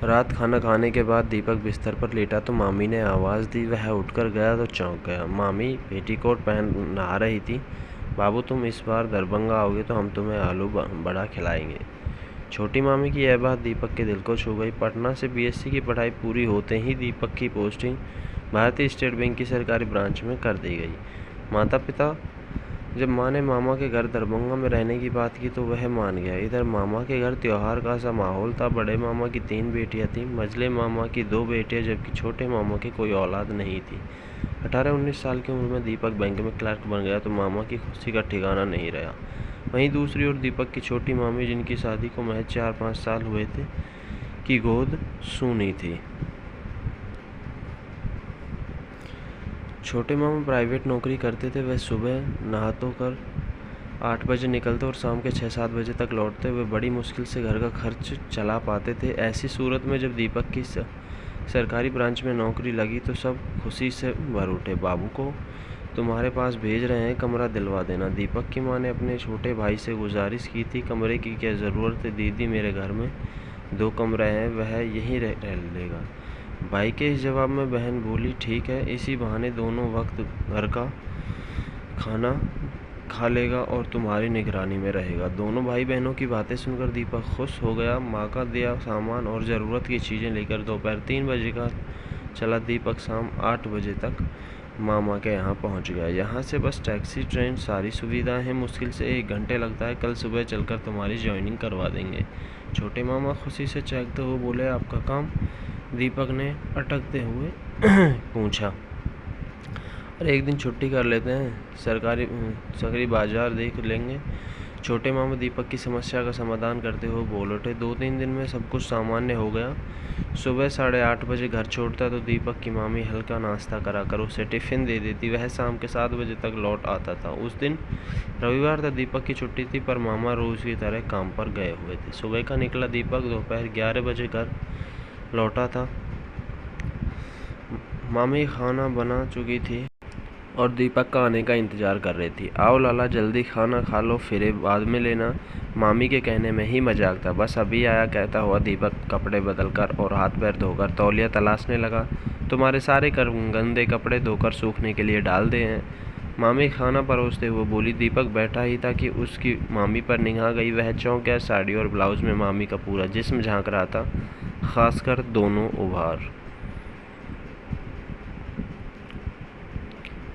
रात खाना खाने के बाद दीपक बिस्तर पर लेटा तो मामी ने आवाज़ दी। वह उठकर गया तो चौंक गया। मामी पेटीकोट पहन नहा रही थी। बाबू, तुम इस बार दरभंगा आओगे तो हम तुम्हें आलू बड़ा खिलाएंगे। छोटी मामी की यह बात दीपक के दिल को छू गई। पटना से बीएससी की पढ़ाई पूरी होते ही दीपक की पोस्टिंग भारतीय स्टेट बैंक की सरकारी ब्रांच में कर दी गई। माता पिता जब माँ ने मामा के घर दरभंगा में रहने की बात की तो वह मान गया। इधर मामा के घर त्योहार का सा माहौल था। बड़े मामा की 3 बेटियां थीं, मझले मामा की 2 बेटियां, जबकि छोटे मामा की कोई औलाद नहीं थी। 18-19 साल की उम्र में दीपक बैंक में क्लर्क बन गया तो मामा की खुशी का ठिकाना नहीं रहा। वहीं दूसरी ओर दीपक की छोटी मामी, जिनकी शादी को महज 4-5 साल हुए थे, की गोद सूनी थी। छोटे मामा प्राइवेट नौकरी करते थे। वह सुबह नहा धोकर 8 बजे निकलते और शाम के 6-7 बजे तक लौटते। वे बड़ी मुश्किल से घर का खर्च चला पाते थे। ऐसी सूरत में जब दीपक की सरकारी ब्रांच में नौकरी लगी तो सब खुशी से भर उठे। बाबू को तुम्हारे पास भेज रहे हैं, कमरा दिलवा देना। दीपक की माँ ने अपने छोटे भाई से गुजारिश की थी। कमरे की क्या ज़रूरत है दीदी, मेरे घर में 2 कमरे हैं, वह यहीं रह लेगा। भाई के इस जवाब में बहन बोली, ठीक है, इसी बहाने दोनों वक्त घर का खाना खा लेगा और तुम्हारी निगरानी में रहेगा। दोनों भाई बहनों की बातें सुनकर दीपक खुश हो गया। माँ का दिया सामान और ज़रूरत की चीज़ें लेकर दोपहर 3 बजे का चला दीपक शाम 8 बजे तक मामा के यहाँ पहुँच गया। यहाँ से बस टैक्सी, ट्रेन, सारी सुविधाएं हैं। मुश्किल से 1 घंटे लगता है। कल सुबह चलकर तुम्हारी ज्वाइनिंग करवा देंगे। छोटे मामा खुशी से चहकते हुए बोले, आपका काम? दीपक ने अटकते हुए पूछा। और एक दिन छुट्टी कर लेते हैं, सरकारी बाजार देख लेंगे। छोटे मामा दीपक की समस्या का समाधान करते हुए बोल उठे। 2-3 दिन में सब कुछ सामान्य हो गया। सुबह 8:30 बजे घर छोड़ता तो दीपक की मामी हल्का नाश्ता कराकर उसे टिफ़िन दे देती। वह शाम के 7 बजे तक लौट आता था। उस दिन रविवार था, दीपक की छुट्टी थी, पर मामा रोज़ की तरह काम पर गए हुए थे। सुबह का निकला दीपक दोपहर 11 बजे घर लौटा था। मामी खाना बना चुकी थी और दीपक का आने का इंतज़ार कर रही थी। आओ लाला, जल्दी खाना खा लो, फिर बाद में लेना। मामी के कहने में ही मजाक था। बस अभी आया, कहता हुआ दीपक कपड़े बदलकर और हाथ पैर धोकर तौलिया तलाशने लगा। तुम्हारे सारे गंदे कपड़े धोकर सूखने के लिए डाल दे हैं। मामी खाना परोसते हुए बोली। दीपक बैठा ही था कि उसकी मामी पर निगाह गई। वह चौंक गया। साड़ी और ब्लाउज में मामी का पूरा जिस्म झांक रहा था, खासकर दोनों उभार।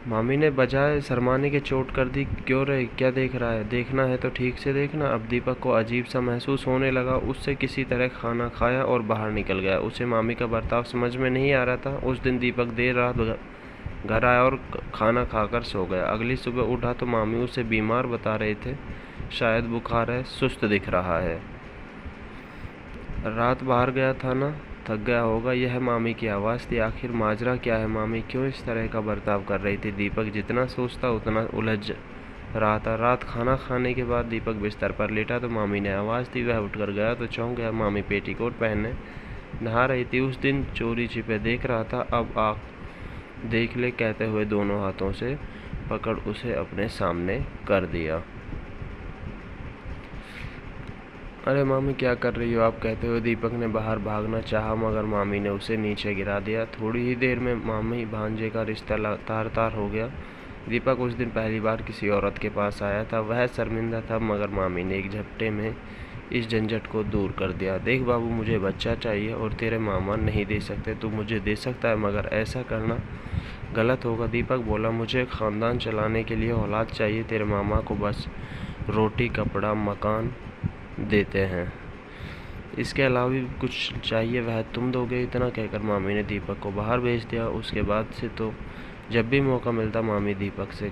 मामी ने बजाय शर्माने के चोट कर दी। क्यों रे, क्या देख रहा है? देखना है तो ठीक से देखना। अब दीपक को अजीब सा महसूस होने लगा। उससे किसी तरह खाना खाया और बाहर निकल गया। उसे मामी का बर्ताव समझ में नहीं आ रहा था। उस दिन दीपक देर रात घर आया और खाना खाकर सो गया। अगली सुबह उठा तो मामी उसे बीमार बता रहे थे। शायद बुखार है, सुस्त दिख रहा है। रात बाहर गया था ना, थक गया होगा। यह मामी की आवाज़ थी। आखिर माजरा क्या है? मामी क्यों इस तरह का बर्ताव कर रही थी? दीपक जितना सोचता उतना उलझ रहा था। रात खाना खाने के बाद दीपक बिस्तर पर लेटा तो मामी ने आवाज़ दी। वह उठकर गया तो चौंक गया। मामी पेटीकोट पहने नहा रही थी। उस दिन चोरी छिपे देख रहा था, अब आ देख ले, कहते हुए दोनों हाथों से पकड़ उसे अपने सामने कर दिया। अरे मामी, क्या कर रही हो आप? कहते हुए दीपक ने बाहर भागना चाहा, मगर मामी ने उसे नीचे गिरा दिया। थोड़ी ही देर में मामी भांजे का रिश्ता तार तार हो गया। दीपक उस दिन पहली बार किसी औरत के पास आया था। वह शर्मिंदा था, मगर मामी ने एक झपटे में इस झंझट को दूर कर दिया। देख बाबू, मुझे बच्चा चाहिए और तेरे मामा नहीं दे सकते। तू मुझे दे सकता है, मगर ऐसा करना गलत होगा। दीपक बोला, मुझे ख़ानदान चलाने के लिए औलाद चाहिए। तेरे मामा को बस रोटी, कपड़ा, मकान देते हैं, इसके अलावा भी कुछ चाहिए वह तुम दोगे। इतना कहकर मामी ने दीपक को बाहर भेज दिया। उसके बाद से तो जब भी मौका मिलता मामी दीपक से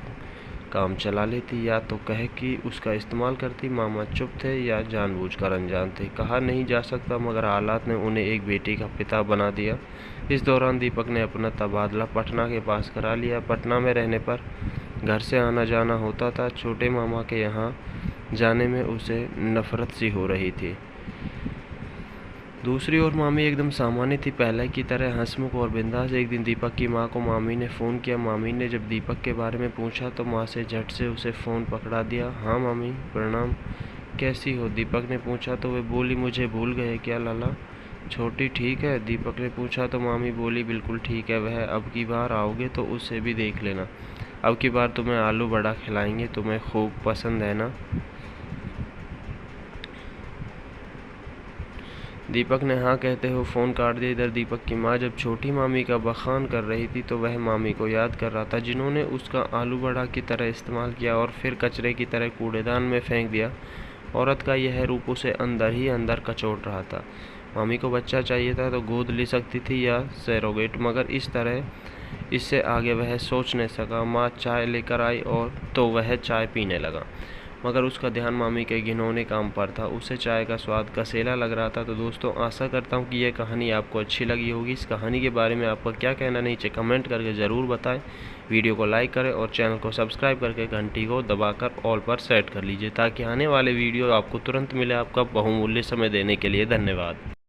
काम चला लेती, या तो कह कि उसका इस्तेमाल करती। मामा चुप थे या जानबूझकर अनजान थे, कहा नहीं जा सकता, मगर हालात ने उन्हें एक बेटी का पिता बना दिया। इस दौरान दीपक ने अपना तबादला पटना के पास करा लिया। पटना में रहने पर घर से आना जाना होता था। छोटे मामा के यहाँ जाने में उसे नफरत सी हो रही थी। दूसरी ओर मामी एकदम सामान्य थी, पहले की तरह हंसमुख और बिंदास। एक दिन दीपक की माँ को मामी ने फ़ोन किया। मामी ने जब दीपक के बारे में पूछा तो माँ से झट से उसे फ़ोन पकड़ा दिया। हाँ मामी, प्रणाम, कैसी हो? दीपक ने पूछा तो वे बोली, मुझे भूल गए क्या लाला? छोटी ठीक है, दीपक ने पूछा तो मामी बोली बिल्कुल ठीक है वह, अब की बार आओगे तो उसे भी देख लेना। अब की बार तुम्हें आलू बड़ा खिलाएंगे, तुम्हें खूब पसंद है ना। दीपक ने हाँ कहते हुए फ़ोन काट दिया। इधर दीपक की माँ जब छोटी मामी का बखान कर रही थी तो वह मामी को याद कर रहा था जिन्होंने उसका आलू बड़ा की तरह इस्तेमाल किया और फिर कचरे की तरह कूड़ेदान में फेंक दिया। औरत का यह रूप उसे अंदर ही अंदर कचोट रहा था। मामी को बच्चा चाहिए था तो गोद ले सकती थी या सरोगेट, मगर इस तरह इससे आगे वह सोच नहीं सका। माँ चाय लेकर आई और तो वह चाय पीने लगा, मगर उसका ध्यान मामी के घिनौने काम पर था। उसे चाय का स्वाद कसेला लग रहा था। तो दोस्तों, आशा करता हूँ कि यह कहानी आपको अच्छी लगी होगी। इस कहानी के बारे में आपका क्या कहना नीचे कमेंट करके ज़रूर बताएं। वीडियो को लाइक करें और चैनल को सब्सक्राइब करके घंटी को दबाकर ऑल पर सेट कर लीजिए ताकि आने वाले वीडियो आपको तुरंत मिले। आपका बहुमूल्य समय देने के लिए धन्यवाद।